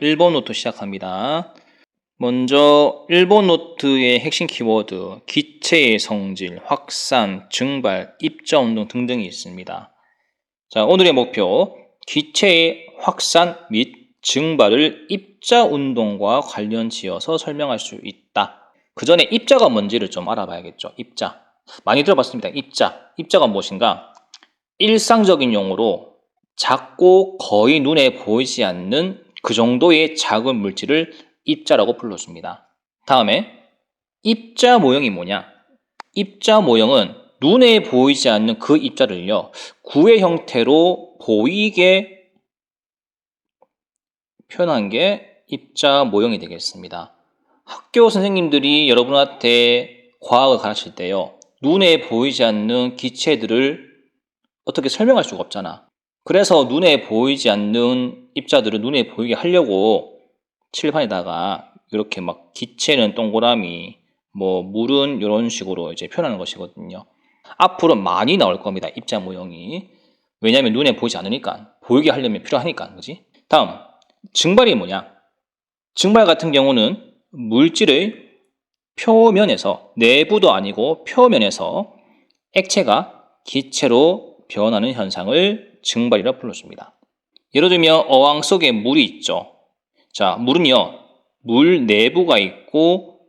1번 노트 시작합니다. 먼저 1번 노트의 핵심 키워드, 기체의 성질, 확산, 증발, 입자 운동 등등이 있습니다. 자, 오늘의 목표, 기체의 확산 및 증발을 입자 운동과 관련 지어서 설명할 수 있다. 그 전에 입자가 뭔지를 좀 알아봐야겠죠. 입자. 많이 들어봤습니다. 입자가 무엇인가? 일상적인 용어로 작고 거의 눈에 보이지 않는 그 정도의 작은 물질을 입자라고 불러줍니다. 다음에 입자 모형이 뭐냐? 입자 모형은 눈에 보이지 않는 그 입자를요, 구의 형태로 보이게 표현한 게 입자 모형이 되겠습니다. 학교 선생님들이 여러분한테 과학을 가르칠 때요, 눈에 보이지 않는 기체들을 어떻게 설명할 수가 없잖아. 그래서 눈에 보이지 않는 입자들을 눈에 보이게 하려고 칠판에다가 이렇게 막 기체는 동그라미, 물은 이런 식으로 이제 표현하는 것이거든요. 앞으로 많이 나올 겁니다. 입자 모형이. 왜냐하면 눈에 보이지 않으니까, 보이게 하려면 필요하니까, 그지? 다음, 증발이 뭐냐? 증발 같은 경우는 물질의 표면에서, 내부도 아니고 표면에서 액체가 기체로 변하는 현상을 증발이라 불러줍니다. 예를 들면 어항 속에 물이 있죠. 자, 물은요, 물 내부가 있고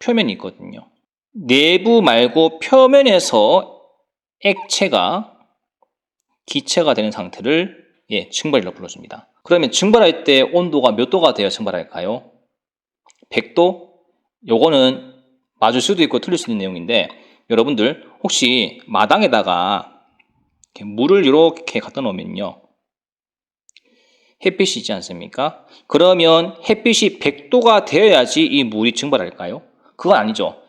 표면이 있거든요. 내부 말고 표면에서 액체가 기체가 되는 상태를 증발이라고 불러줍니다. 그러면 증발할 때 온도가 몇 도가 되어 증발할까요? 100도? 요거는 맞을 수도 있고 틀릴 수도 있는 내용인데, 여러분들 혹시 마당에다가 물을 이렇게 갖다 놓으면요, 햇빛이 있지 않습니까? 그러면 햇빛이 100도가 되어야지 이 물이 증발할까요? 그건 아니죠.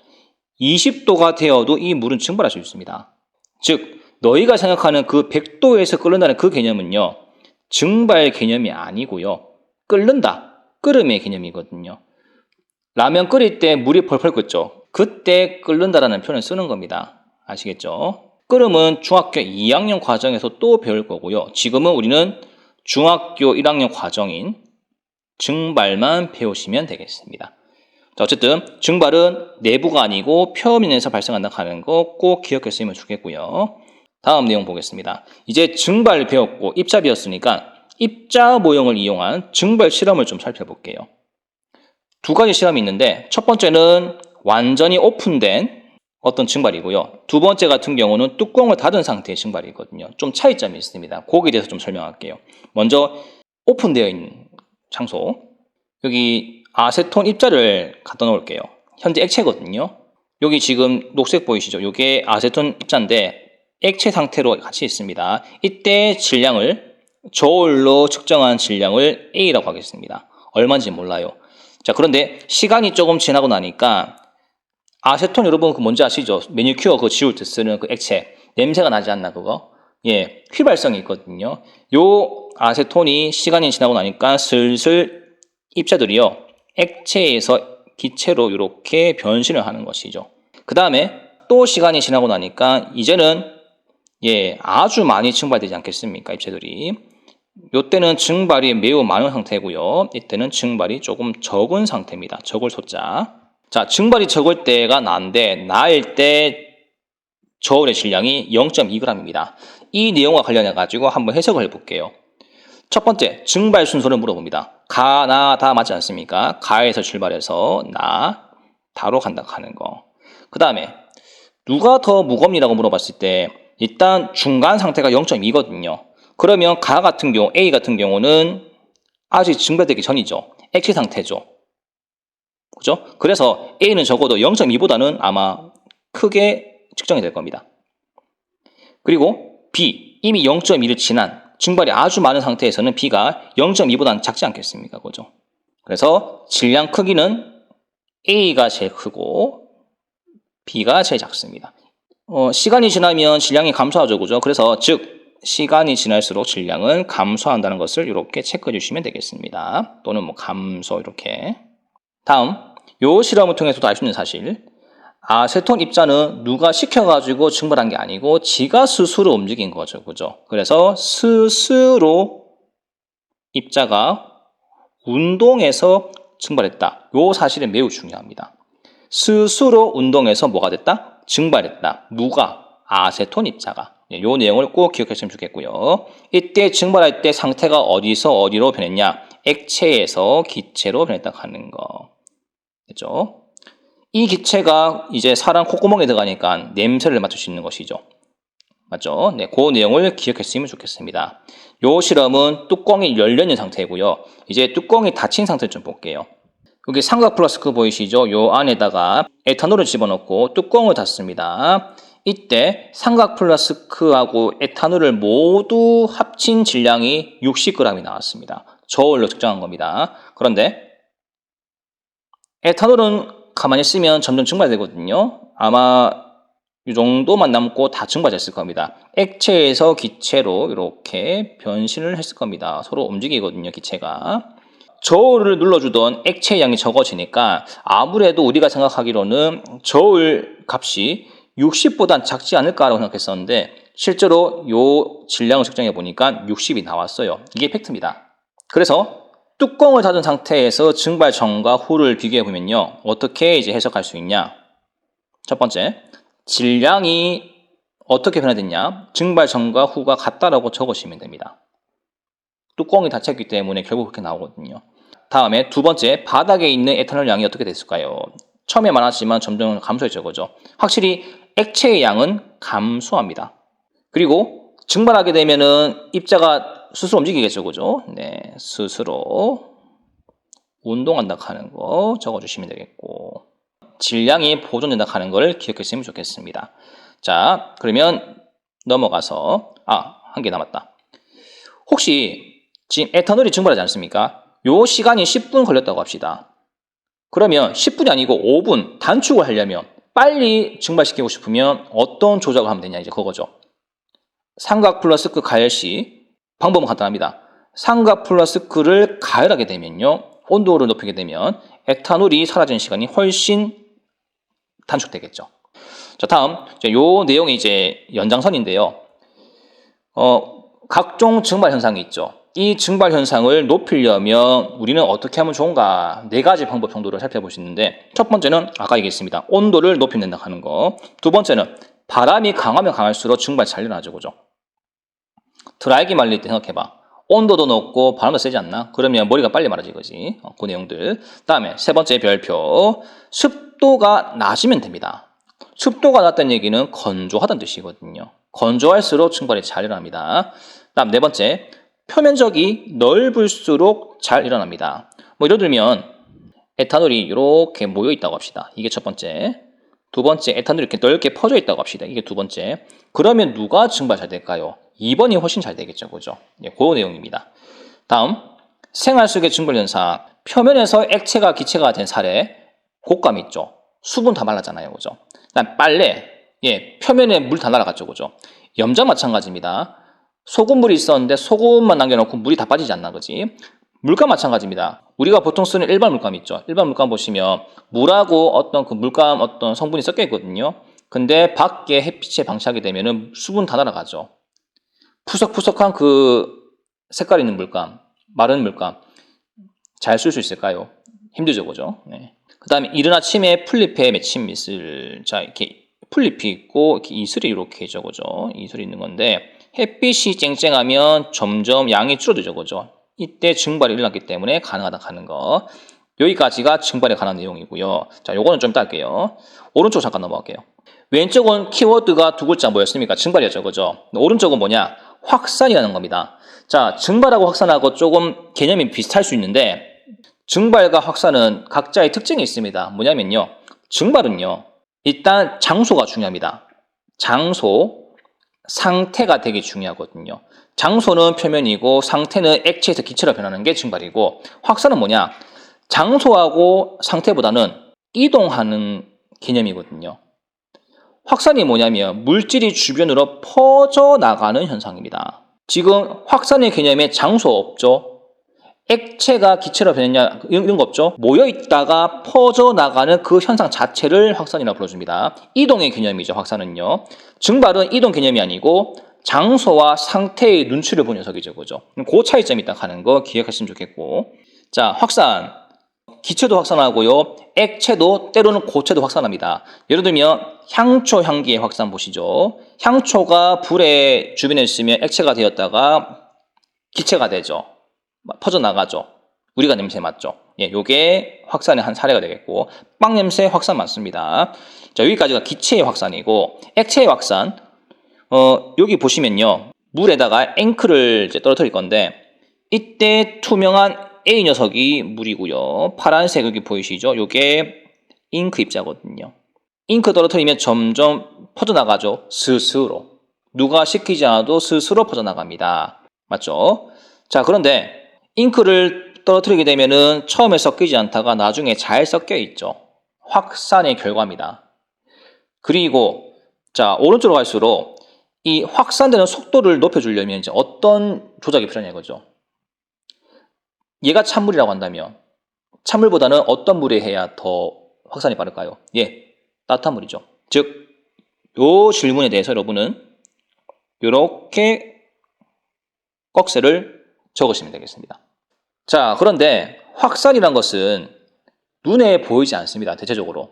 20도가 되어도 이 물은 증발할 수 있습니다. 즉, 너희가 생각하는 그 100도에서 끓는다는 그 개념은요, 증발 개념이 아니고요, 끓음의 개념이거든요. 라면 끓일 때 물이 펄펄 끓죠. 그때 끓는다라는 표현을 쓰는 겁니다. 아시겠죠? 끓음은 중학교 2학년 과정에서 또 배울 거고요. 지금은 우리는 중학교 1학년 과정인 증발만 배우시면 되겠습니다. 자, 어쨌든 증발은 내부가 아니고 표면에서 발생한다는 거 꼭 기억했으면 좋겠고요. 다음 내용 보겠습니다. 이제 증발 배웠고 입자 배웠으니까 입자 모형을 이용한 증발 실험을 좀 살펴볼게요. 두 가지 실험이 있는데, 첫 번째는 완전히 오픈된 어떤 증발이고요. 두 번째 같은 경우는 뚜껑을 닫은 상태의 증발이거든요. 좀 차이점이 있습니다. 거기에 대해서 좀 설명할게요. 먼저 오픈되어 있는 장소, 여기 아세톤 입자를 갖다 놓을게요. 현재 액체거든요. 여기 지금 녹색 보이시죠? 이게 아세톤 입자인데 액체 상태로 같이 있습니다. 이때 질량을, 저울로 측정한 질량을 A라고 하겠습니다. 얼마인지 몰라요. 자, 그런데 시간이 조금 지나고 나니까 아세톤, 여러분 그 뭔지 아시죠? 매니큐어 그거 지울 때 쓰는 그 액체, 냄새가 나지 않나 그거? 휘발성이 있거든요. 요 아세톤이 시간이 지나고 나니까 슬슬 입자들이요, 액체에서 기체로 이렇게 변신을 하는 것이죠. 그 다음에 또 시간이 지나고 나니까 이제는 아주 많이 증발되지 않겠습니까? 입체들이. 요때는 증발이 매우 많은 상태고요. 이때는 증발이 조금 적은 상태입니다. 적을 소자. 자, 증발이 적을 때가 나은데, 나일 때 저울의 질량이 0.2g입니다. 이 내용과 관련해가지고 한번 해석을 해볼게요. 첫 번째, 증발 순서를 물어봅니다. 가, 나, 다 맞지 않습니까? 가에서 출발해서 나, 다로 간다 하는 거. 그 다음에 누가 더 무겁니라고 물어봤을 때 일단 중간 상태가 0.2거든요. 그러면 가 같은 경우, A 같은 경우는 아직 증발되기 전이죠. 액체 상태죠. 그죠? 그래서 A는 적어도 0.2보다는 아마 크게 측정이 될 겁니다. 그리고 B, 이미 0.2를 지난 증발이 아주 많은 상태에서는 B가 0.2보다는 작지 않겠습니까? 그죠? 그래서 질량 크기는 A가 제일 크고 B가 제일 작습니다. 시간이 지나면 질량이 감소하죠. 그죠? 그래서 즉 시간이 지날수록 질량은 감소한다는 것을 이렇게 체크해 주시면 되겠습니다. 또는 감소 이렇게. 다음, 요 실험을 통해서도 알 수 있는 사실, 아세톤 입자는 누가 시켜가지고 증발한 게 아니고 지가 스스로 움직인 거죠. 그죠? 그래서 스스로 입자가 운동에서 증발했다. 요 사실은 매우 중요합니다. 스스로 운동해서 뭐가 됐다? 증발했다. 누가? 아세톤 입자가. 요 내용을 꼭 기억하시면 좋겠고요. 이때 증발할 때 상태가 어디서 어디로 변했냐? 액체에서 기체로 변했다 하는 거. 됐죠? 이 기체가 이제 사람 콧구멍에 들어가니까 냄새를 맡을 수 있는 것이죠. 맞죠? 네, 그 내용을 기억했으면 좋겠습니다. 요 실험은 뚜껑이 열려있는 상태고요. 이제 뚜껑이 닫힌 상태를 좀 볼게요. 여기 삼각 플라스크 보이시죠? 요 안에다가 에탄올을 집어넣고 뚜껑을 닫습니다. 이때 삼각 플라스크하고 에탄올을 모두 합친 질량이 60g이 나왔습니다. 저울로 측정한 겁니다. 그런데 에탄올은 가만히 있으면 점점 증발되거든요. 아마 이 정도만 남고 다 증발됐을 겁니다. 액체에서 기체로 이렇게 변신을 했을 겁니다. 서로 움직이거든요, 기체가. 저울을 눌러주던 액체 양이 적어지니까 아무래도 우리가 생각하기로는 저울 값이 60보단 작지 않을까라고 생각했었는데 실제로 요 질량을 측정해 보니까 60이 나왔어요. 이게 팩트입니다. 그래서 뚜껑을 닫은 상태에서 증발 전과 후를 비교해 보면요. 어떻게 이제 해석할 수 있냐? 첫 번째, 질량이 어떻게 변화됐냐? 증발 전과 후가 같다라고 적으시면 됩니다. 뚜껑이 닫혔기 때문에 결국 그렇게 나오거든요. 다음에 두 번째, 바닥에 있는 에탄올 양이 어떻게 됐을까요? 처음에 많았지만 점점 감소했죠, 그죠? 확실히 액체의 양은 감소합니다. 그리고 증발하게 되면은 입자가 스스로 움직이겠죠, 그죠? 네, 스스로 운동한다 하는 거 적어주시면 되겠고, 질량이 보존된다 하는 걸 기억했으면 좋겠습니다. 자, 그러면 넘어가서 한 개 남았다. 혹시 지금 에탄올이 증발하지 않습니까? 요 시간이 10분 걸렸다고 합시다. 그러면 10분이 아니고 5분 단축을 하려면 빨리 증발시키고 싶으면 어떤 조작을 하면 되냐 이제 그거죠. 삼각 플라스크 가열 시 방법은 간단합니다. 삼각 플라스크를 가열하게 되면요. 온도를 높이게 되면 에탄올이 사라지는 시간이 훨씬 단축되겠죠. 자, 다음 요 내용이 이제 연장선인데요. 각종 증발 현상이 있죠. 이 증발 현상을 높이려면 우리는 어떻게 하면 좋은가? 4가지 방법 정도를 살펴볼 수 있는데 첫 번째는 아까 얘기했습니다. 온도를 높이면 된다 하는 거. 두 번째는 바람이 강하면 강할수록 증발이 잘 일어나죠. 그죠? 드라이기 말릴 때 생각해봐. 온도도 높고 바람도 세지 않나? 그러면 머리가 빨리 마르지 그지? 그 내용들. 다음에 세 번째 별표. 습도가 낮으면 됩니다. 습도가 낮다는 얘기는 건조하다는 뜻이거든요. 건조할수록 증발이 잘 일어납니다. 다음 네 번째. 표면적이 넓을수록 잘 일어납니다. 뭐 예를 들면 에탄올이 이렇게 모여 있다고 합시다. 이게 첫 번째. 두 번째, 에탄올이 이렇게 넓게 퍼져 있다고 합시다. 이게 두 번째. 그러면 누가 증발 잘 될까요? 2번이 훨씬 잘 되겠죠. 그죠? 네, 그 내용입니다. 다음, 생활 속의 증발 현상. 표면에서 액체가 기체가 된 사례. 곶감 있죠. 수분 다 말랐잖아요. 그죠? 그다음 빨래. 표면에 물 다 날아갔죠. 그죠? 염장 마찬가지입니다. 소금물이 있었는데 소금만 남겨놓고 물이 다 빠지지 않나, 그지? 물감 마찬가지입니다. 우리가 보통 쓰는 일반 물감 있죠. 일반 물감 보시면 물하고 어떤 그 물감 어떤 성분이 섞여 있거든요. 근데 밖에 햇빛에 방치하게 되면은 수분 다 날아가죠. 푸석푸석한 그 색깔 있는 물감, 마른 물감 잘 쓸 수 있을까요? 힘들죠, 그죠? 네. 그 다음에 이른 아침에 풀잎에 맺힌 이슬. 자, 이렇게 풀잎이 있고 이렇게 이슬이 이렇게 있죠, 그죠? 이슬이 있는 건데 햇빛이 쨍쨍하면 점점 양이 줄어들죠, 그죠? 이때 증발이 일어났기 때문에 가능하다 하는 거. 여기까지가 증발에 관한 내용이고요. 자, 요거는 좀 이따 할게요. 오른쪽 잠깐 넘어갈게요. 왼쪽은 키워드가 두 글자 뭐였습니까? 증발이었죠, 그죠? 오른쪽은 뭐냐? 확산이라는 겁니다. 자, 증발하고 확산하고 조금 개념이 비슷할 수 있는데 증발과 확산은 각자의 특징이 있습니다. 뭐냐면요. 증발은요. 일단 장소가 중요합니다. 장소, 상태가 되게 중요하거든요. 장소는 표면이고 상태는 액체에서 기체로 변하는 게 증발이고 확산은 뭐냐? 장소하고 상태보다는 이동하는 개념이거든요. 확산이 뭐냐면 물질이 주변으로 퍼져나가는 현상입니다. 지금 확산의 개념에 장소 없죠? 액체가 기체로 변했냐 이런 거 없죠? 모여있다가 퍼져나가는 그 현상 자체를 확산이라고 불러줍니다. 이동의 개념이죠. 확산은요. 증발은 이동 개념이 아니고 장소와 상태의 눈치를 본 녀석이죠. 그죠? 그 차이점이 딱 하는 거 기억하시면 좋겠고. 자, 확산. 기체도 확산하고요. 액체도 때로는 고체도 확산합니다. 예를 들면 향초 향기의 확산 보시죠. 향초가 불의 주변에 있으면 액체가 되었다가 기체가 되죠. 퍼져나가죠. 우리가 냄새 맡죠. 예, 요게 확산의 한 사례가 되겠고, 빵 냄새 확산 맞습니다. 자, 여기까지가 기체의 확산이고, 액체의 확산. 여기 보시면요. 물에다가 앵크를 이제 떨어뜨릴 건데, 이때 투명한 A 녀석이 물이고요. 파란색 여기 보이시죠? 요게 잉크 입자거든요. 잉크 떨어뜨리면 점점 퍼져나가죠. 스스로. 누가 시키지 않아도 스스로 퍼져나갑니다. 맞죠? 자, 그런데 잉크를 떨어뜨리게 되면은 처음에 섞이지 않다가 나중에 잘 섞여 있죠. 확산의 결과입니다. 그리고 자, 오른쪽으로 갈수록 이 확산되는 속도를 높여주려면 이제 어떤 조작이 필요하냐 이거죠. 얘가 찬물이라고 한다면 찬물보다는 어떤 물에 해야 더 확산이 빠를까요? 예, 따뜻한 물이죠. 즉, 요 질문에 대해서 여러분은 이렇게 꺽쇠를 적으시면 되겠습니다. 자, 그런데 확산이란 것은 눈에 보이지 않습니다. 대체적으로.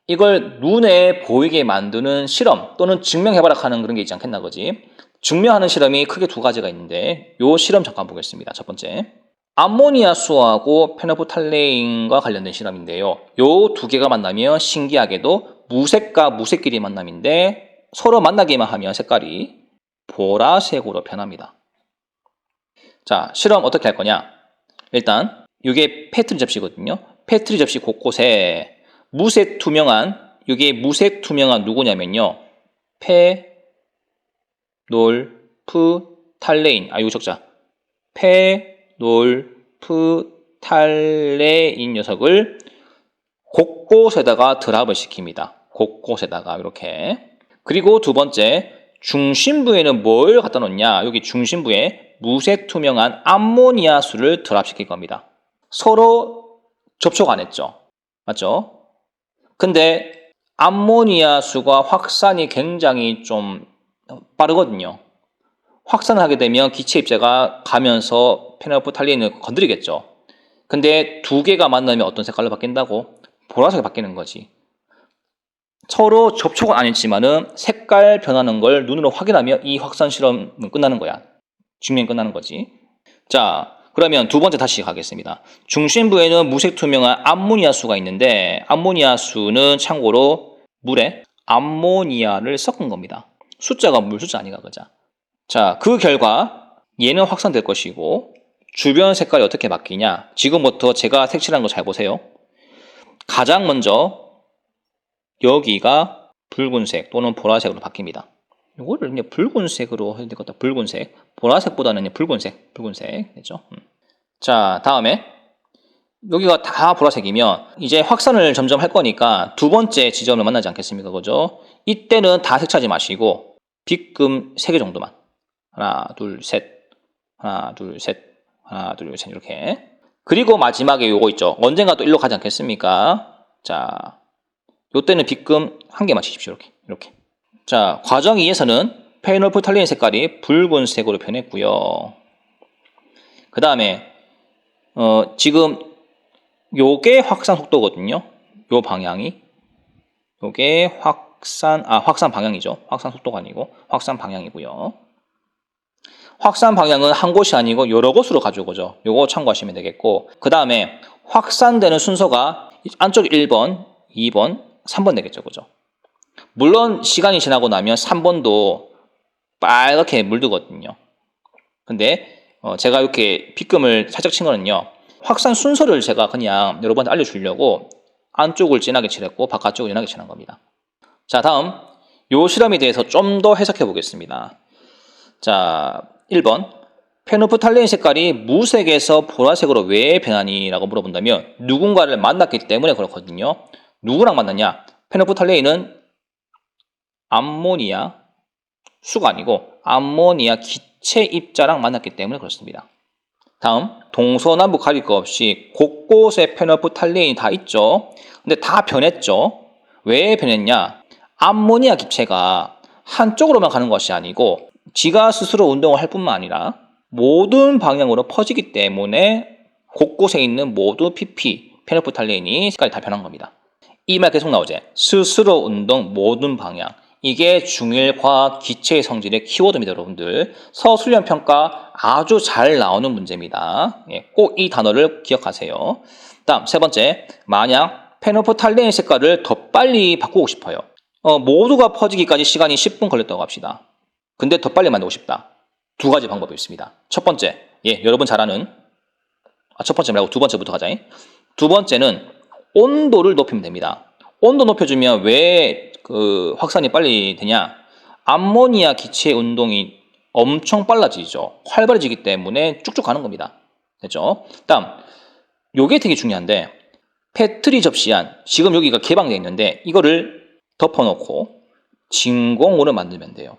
이걸 눈에 보이게 만드는 실험 또는 증명해봐라 하는 그런 게 있지 않겠나 그지? 증명하는 실험이 크게 두 가지가 있는데 요 실험 잠깐 보겠습니다. 첫 번째. 암모니아수하고 페노프탈레인과 관련된 실험인데요. 요 두 개가 만나면 신기하게도 무색과 무색끼리 만남인데 서로 만나기만 하면 색깔이 보라색으로 변합니다. 자, 실험 어떻게 할 거냐? 일단 이게 페트리 접시거든요. 페트리 접시 곳곳에 무색 투명한 이게 무색 투명한 누구냐면요. 페놀프탈레인. 이거 적자. 페놀프탈레인 녀석을 곳곳에다가 드랍을 시킵니다. 곳곳에다가 이렇게. 그리고 두 번째, 중심부에는 뭘 갖다 놓냐? 여기 중심부에 무색 투명한 암모니아수를 드랍시킬 겁니다. 서로 접촉 안 했죠. 맞죠? 근데 암모니아수가 확산이 굉장히 좀 빠르거든요. 확산을 하게 되면 기체 입자가 가면서 페놀프탈레인을 건드리겠죠. 근데 두 개가 만나면 어떤 색깔로 바뀐다고? 보라색이 바뀌는 거지. 서로 접촉은 안 했지만은 색깔 변하는 걸 눈으로 확인하면 이 확산 실험은 끝나는 거야. 증명이 끝나는 거지. 자, 그러면 두 번째 다시 가겠습니다. 중심부에는 무색 투명한 암모니아수가 있는데 암모니아수는 참고로 물에 암모니아를 섞은 겁니다. 숫자가 물 숫자 아니가 그자. 자, 그 결과 얘는 확산될 것이고 주변 색깔이 어떻게 바뀌냐? 지금부터 제가 색칠한 거 잘 보세요. 가장 먼저 여기가 붉은색 또는 보라색으로 바뀝니다. 이거를 이제 붉은색으로 해야 될 것 같다. 붉은색. 보라색보다는 붉은색. 됐죠? 자, 다음에 여기가 다 보라색이면 이제 확산을 점점 할 거니까 두 번째 지점을 만나지 않겠습니까? 그죠? 이때는 다 색칠하지 마시고 빗금 3개 정도만. 하나, 둘, 셋. 하나, 둘, 셋. 하나, 둘, 셋. 이렇게. 그리고 마지막에 요거 있죠. 언젠가 또 일로 가지 않겠습니까? 자, 요때는 빗금 1개만 치십시오. 이렇게. 자, 과정 2에서는 페놀프탈레인 색깔이 붉은색으로 변했고요. 그 다음에 지금 요게 확산 속도거든요. 요 방향이. 요게 확산 방향이죠. 확산 속도가 아니고 확산 방향이고요. 확산 방향은 한 곳이 아니고 여러 곳으로 가져오죠. 요거 참고하시면 되겠고, 그 다음에 확산되는 순서가 안쪽 1번, 2번, 3번 되겠죠. 그죠? 물론 시간이 지나고 나면 3번도 빨갛게 물들거든요. 근데 제가 이렇게 빗금을 살짝 친 거는요. 확산 순서를 제가 그냥 여러분한테 알려주려고 안쪽을 진하게 칠했고 바깥쪽을 연하게 칠한 겁니다. 자, 다음 요 실험에 대해서 좀 더 해석해 보겠습니다. 자, 1번 페놀프탈레인 색깔이 무색에서 보라색으로 왜 변하니? 라고 물어본다면 누군가를 만났기 때문에 그렇거든요. 누구랑 만났냐? 페놀프탈레인은 암모니아 수가 아니고 암모니아 기체 입자랑 만났기 때문에 그렇습니다. 다음, 동서남북 가릴 거 없이 곳곳에 페놀프탈레인이 다 있죠. 근데 다 변했죠. 왜 변했냐? 암모니아 기체가 한쪽으로만 가는 것이 아니고 지가 스스로 운동을 할 뿐만 아니라 모든 방향으로 퍼지기 때문에 곳곳에 있는 모든 PP, 페놀프탈레인이 색깔이 다 변한 겁니다. 이 말 계속 나오죠. 스스로 운동 모든 방향. 이게 중1 과학 기체의 성질의 키워드입니다, 여러분들. 서술형평가 아주 잘 나오는 문제입니다. 꼭 이 단어를 기억하세요. 다음 세 번째, 만약 페놀프탈레인 색깔을 더 빨리 바꾸고 싶어요. 모두가 퍼지기까지 시간이 10분 걸렸다고 합시다. 근데 더 빨리 만들고 싶다. 두 가지 방법이 있습니다. 첫 번째, 여러분 잘 아는, 첫 번째 말고 두 번째부터 가자. 두 번째는 온도를 높이면 됩니다. 온도 높여주면 왜 그 확산이 빨리 되냐? 암모니아 기체 운동이 엄청 빨라지죠. 활발해지기 때문에 쭉쭉 가는 겁니다. 됐죠? 다음, 요게 되게 중요한데, 페트리 접시안, 지금 여기가 개방되어 있는데 이거를 덮어놓고 진공으로 만들면 돼요.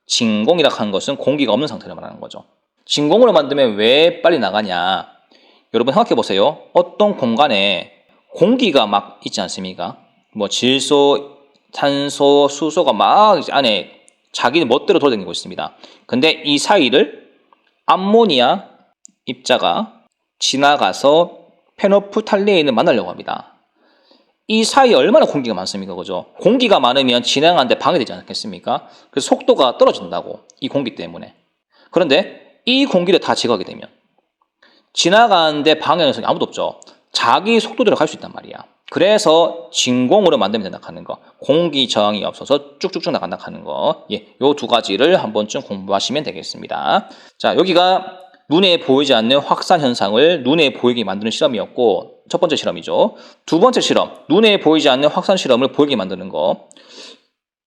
진공이라 하는 것은 공기가 없는 상태를 말하는 거죠. 진공으로 만들면 왜 빨리 나가냐? 여러분 생각해 보세요. 어떤 공간에 공기가 막 있지 않습니까? 뭐 질소, 탄소, 수소가 막 안에 자기 멋대로 돌아다니고 있습니다. 근데 이 사이를 암모니아 입자가 지나가서 페놀프탈레인을 만나려고 합니다. 이 사이에 얼마나 공기가 많습니까? 그죠? 공기가 많으면 진행하는데 방해되지 않겠습니까? 그래서 속도가 떨어진다고, 이 공기 때문에. 그런데 이 공기를 다 제거하게 되면 지나가는데 방해하는 녀석이 아무도 없죠. 자기 속도대로 갈 수 있단 말이야. 그래서 진공으로 만들면 된다 하는 거. 공기 저항이 없어서 쭉쭉쭉 나간다 하는 거. 요 두 가지를 한 번쯤 공부하시면 되겠습니다. 자, 여기가 눈에 보이지 않는 확산 현상을 눈에 보이게 만드는 실험이었고, 첫 번째 실험이죠. 두 번째 실험, 눈에 보이지 않는 확산 실험을 보이게 만드는 거.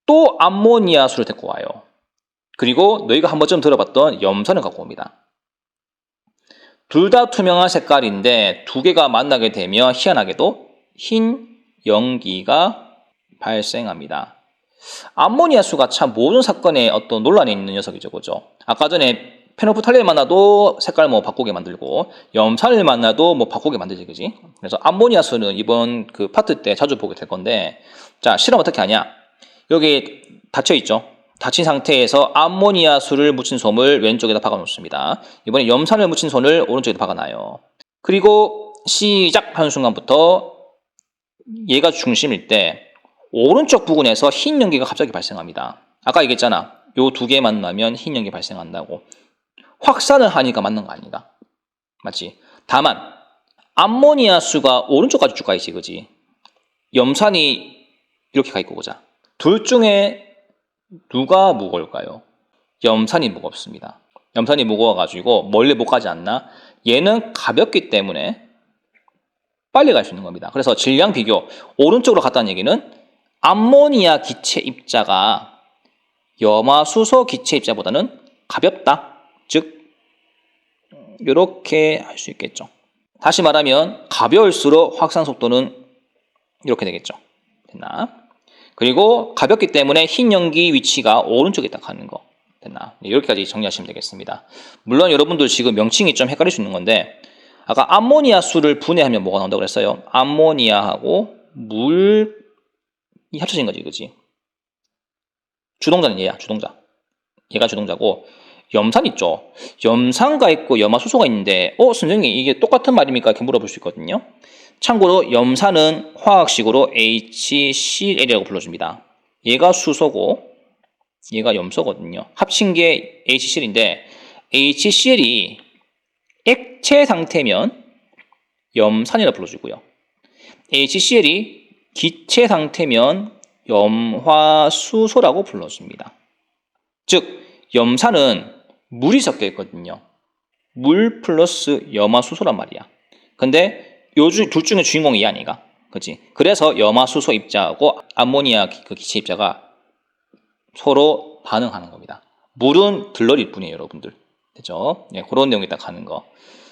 또 암모니아 수를 데리고 와요. 그리고 너희가 한 번쯤 들어봤던 염산을 갖고 옵니다. 둘 다 투명한 색깔인데 두 개가 만나게 되면 희한하게도 흰 연기가 발생합니다. 암모니아 수가 참 모든 사건에 어떤 논란이 있는 녀석이죠, 그죠? 아까 전에 페놀프탈레인 만나도 색깔 뭐 바꾸게 만들고, 염산을 만나도 뭐 바꾸게 만들지, 그지? 그래서 암모니아 수는 이번 그 파트 때 자주 보게 될 건데, 자, 실험 어떻게 하냐? 여기 닫혀 있죠? 닫힌 상태에서 암모니아 수를 묻힌 솜을 왼쪽에다 박아 놓습니다. 이번에 염산을 묻힌 솜을 오른쪽에다 박아 놔요. 그리고 시작 하는 순간부터 얘가 중심일 때 오른쪽 부분에서 흰 연기가 갑자기 발생합니다. 아까 얘기했잖아. 요 두 개 만나면 흰 연기 발생한다고. 확산을 하니까 맞는 거 아닌가? 맞지? 다만 암모니아 수가 오른쪽까지 쭉 가 있지, 그지? 염산이 이렇게 가 있고, 보자. 둘 중에 누가 무거울까요? 염산이 무겁습니다. 염산이 무거워가지고 멀리 못 가지 않나? 얘는 가볍기 때문에 빨리 갈 수 있는 겁니다. 그래서 질량 비교, 오른쪽으로 갔다는 얘기는 암모니아 기체 입자가 염화수소 기체 입자보다는 가볍다. 즉 이렇게 할 수 있겠죠. 다시 말하면 가벼울수록 확산 속도는 이렇게 되겠죠. 됐나? 그리고 가볍기 때문에 흰 연기 위치가 오른쪽에 딱 하는 거. 됐나? 이렇게까지 정리하시면 되겠습니다. 물론 여러분들 지금 명칭이 좀 헷갈릴 수 있는 건데, 아까 암모니아 수를 분해하면 뭐가 나온다고 그랬어요? 암모니아하고 물이 합쳐진 거지, 그지? 주동자는 얘야, 주동자. 얘가 주동자고, 염산 있죠? 염산가 있고 염화수소가 있는데, 선생님 이게 똑같은 말입니까? 이렇게 물어볼 수 있거든요. 참고로 염산은 화학식으로 HCl이라고 불러줍니다. 얘가 수소고 얘가 염소거든요. 합친 게 HCl인데 HCl이 액체 상태면 염산이라고 불러주고요. HCl이 기체 상태면 염화수소라고 불러줍니다. 즉 염산은 물이 섞여 있거든요. 물 플러스 염화수소란 말이야. 근데 둘 중에 주인공이 얘 아니가? 그치? 그래서 염화수소 입자하고 암모니아 그 기체 입자가 서로 반응하는 겁니다. 물은 들러리일 뿐이에요, 여러분들. 됐죠? 그런 내용이 딱 하는 거.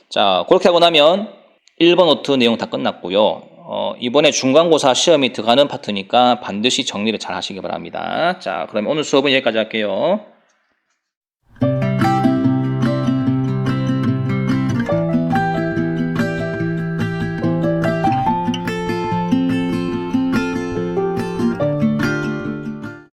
자, 그렇게 하고 나면 1번 노트 내용 다 끝났고요. 이번에 중간고사 시험이 들어가는 파트니까 반드시 정리를 잘 하시기 바랍니다. 자, 그럼 오늘 수업은 여기까지 할게요.